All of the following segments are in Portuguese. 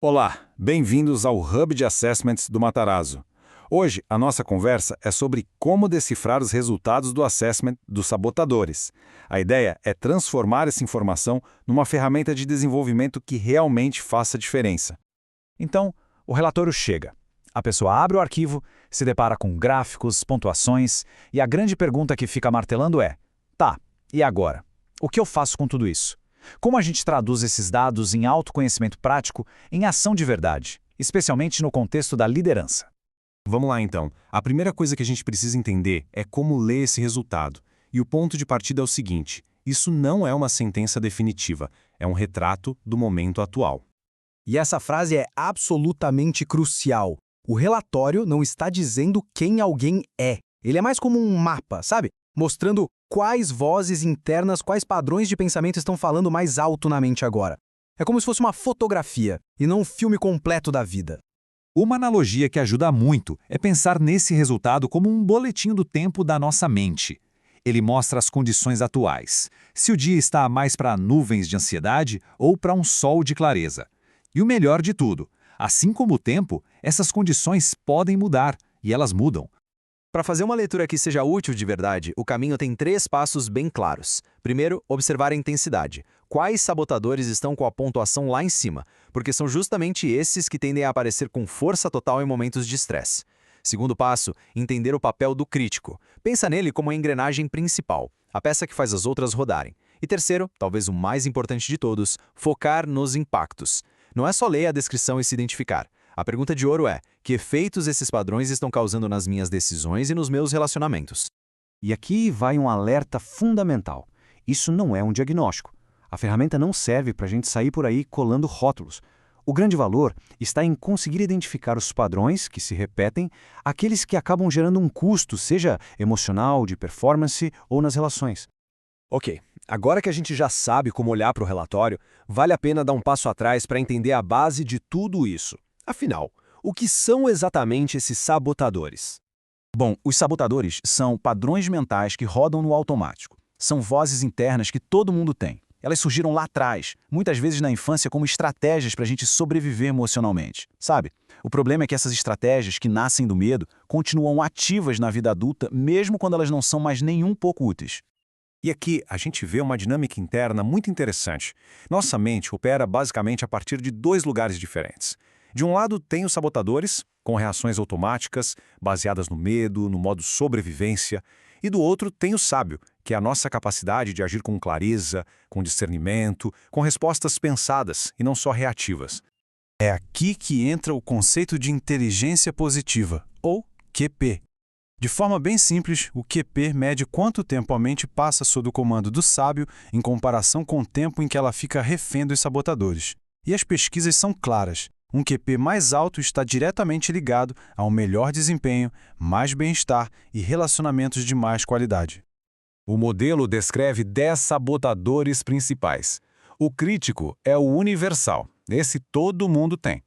Olá, bem-vindos ao Hub de Assessments do Matarazzo. Hoje, a nossa conversa é sobre como decifrar os resultados do assessment dos sabotadores. A ideia é transformar essa informação numa ferramenta de desenvolvimento que realmente faça diferença. Então, o relatório chega. A pessoa abre o arquivo, se depara com gráficos, pontuações, e a grande pergunta que fica martelando é: tá, e agora? O que eu faço com tudo isso? Como a gente traduz esses dados em autoconhecimento prático em ação de verdade, especialmente no contexto da liderança? Vamos lá então. A primeira coisa que a gente precisa entender é como ler esse resultado. E o ponto de partida é o seguinte: isso não é uma sentença definitiva, é um retrato do momento atual. E essa frase é absolutamente crucial. O relatório não está dizendo quem alguém é. Ele é mais como um mapa, sabe? Mostrando quais vozes internas, quais padrões de pensamento estão falando mais alto na mente agora. É como se fosse uma fotografia e não um filme completo da vida. Uma analogia que ajuda muito é pensar nesse resultado como um boletim do tempo da nossa mente. Ele mostra as condições atuais, se o dia está mais para nuvens de ansiedade ou para um sol de clareza. E o melhor de tudo, assim como o tempo, essas condições podem mudar, e elas mudam. Para fazer uma leitura que seja útil de verdade, o caminho tem 3 passos bem claros. Primeiro, observar a intensidade. Quais sabotadores estão com a pontuação lá em cima? Porque são justamente esses que tendem a aparecer com força total em momentos de estresse. Segundo passo, entender o papel do crítico. Pensa nele como a engrenagem principal, a peça que faz as outras rodarem. E terceiro, talvez o mais importante de todos, focar nos impactos. Não é só ler a descrição e se identificar. A pergunta de ouro é: que efeitos esses padrões estão causando nas minhas decisões e nos meus relacionamentos? E aqui vai um alerta fundamental. Isso não é um diagnóstico. A ferramenta não serve para a gente sair por aí colando rótulos. O grande valor está em conseguir identificar os padrões que se repetem, aqueles que acabam gerando um custo, seja emocional, de performance ou nas relações. Ok, agora que a gente já sabe como olhar para o relatório, vale a pena dar um passo atrás para entender a base de tudo isso. Afinal, o que são exatamente esses sabotadores? Bom, os sabotadores são padrões mentais que rodam no automático. São vozes internas que todo mundo tem. Elas surgiram lá atrás, muitas vezes na infância, como estratégias para a gente sobreviver emocionalmente. Sabe? O problema é que essas estratégias que nascem do medo continuam ativas na vida adulta, mesmo quando elas não são mais nem um pouco úteis. E aqui a gente vê uma dinâmica interna muito interessante. Nossa mente opera basicamente a partir de 2 lugares diferentes. De um lado, tem os sabotadores, com reações automáticas, baseadas no medo, no modo sobrevivência. E do outro, tem o sábio, que é a nossa capacidade de agir com clareza, com discernimento, com respostas pensadas e não só reativas. É aqui que entra o conceito de inteligência positiva, ou QP. De forma bem simples, o QP mede quanto tempo a mente passa sob o comando do sábio em comparação com o tempo em que ela fica refém dos sabotadores. E as pesquisas são claras. Um QP mais alto está diretamente ligado a um melhor desempenho, mais bem-estar e relacionamentos de mais qualidade. O modelo descreve 10 sabotadores principais. O crítico é o universal. Esse todo mundo tem.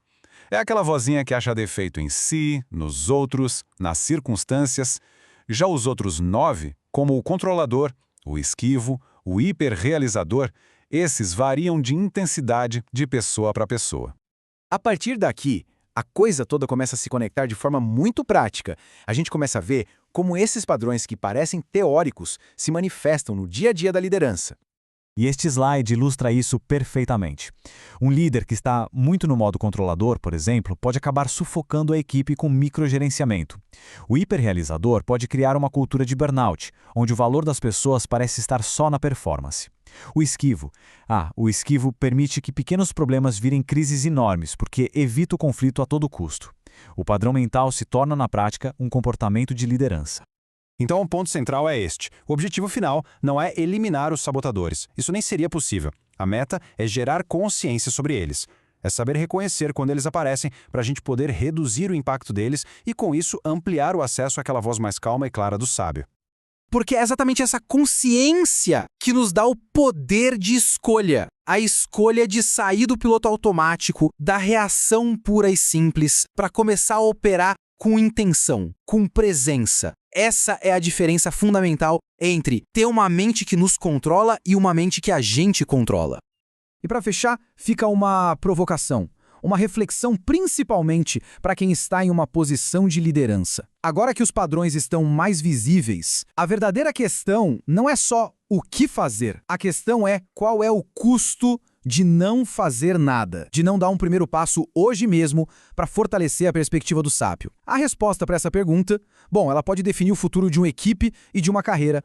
É aquela vozinha que acha defeito em si, nos outros, nas circunstâncias. Já os outros 9, como o controlador, o esquivo, o hiperrealizador, esses variam de intensidade de pessoa para pessoa. A partir daqui, a coisa toda começa a se conectar de forma muito prática. A gente começa a ver como esses padrões que parecem teóricos se manifestam no dia a dia da liderança. E este slide ilustra isso perfeitamente. Um líder que está muito no modo controlador, por exemplo, pode acabar sufocando a equipe com microgerenciamento. O hiperrealizador pode criar uma cultura de burnout, onde o valor das pessoas parece estar só na performance. O esquivo permite que pequenos problemas virem crises enormes, porque evita o conflito a todo custo. O padrão mental se torna, na prática, um comportamento de liderança. Então o ponto central é este. O objetivo final não é eliminar os sabotadores. Isso nem seria possível. A meta é gerar consciência sobre eles. É saber reconhecer quando eles aparecem para a gente poder reduzir o impacto deles e, com isso, ampliar o acesso àquela voz mais calma e clara do sábio. Porque é exatamente essa consciência que nos dá o poder de escolha. A escolha de sair do piloto automático, da reação pura e simples, para começar a operar com intenção, com presença. Essa é a diferença fundamental entre ter uma mente que nos controla e uma mente que a gente controla. E para fechar, fica uma provocação. uma reflexão principalmente para quem está em uma posição de liderança. Agora que os padrões estão mais visíveis, a verdadeira questão não é só o que fazer. A questão é qual é o custo de não fazer nada, de não dar um primeiro passo hoje mesmo para fortalecer a perspectiva do sábio. A resposta para essa pergunta, bom, ela pode definir o futuro de uma equipe e de uma carreira,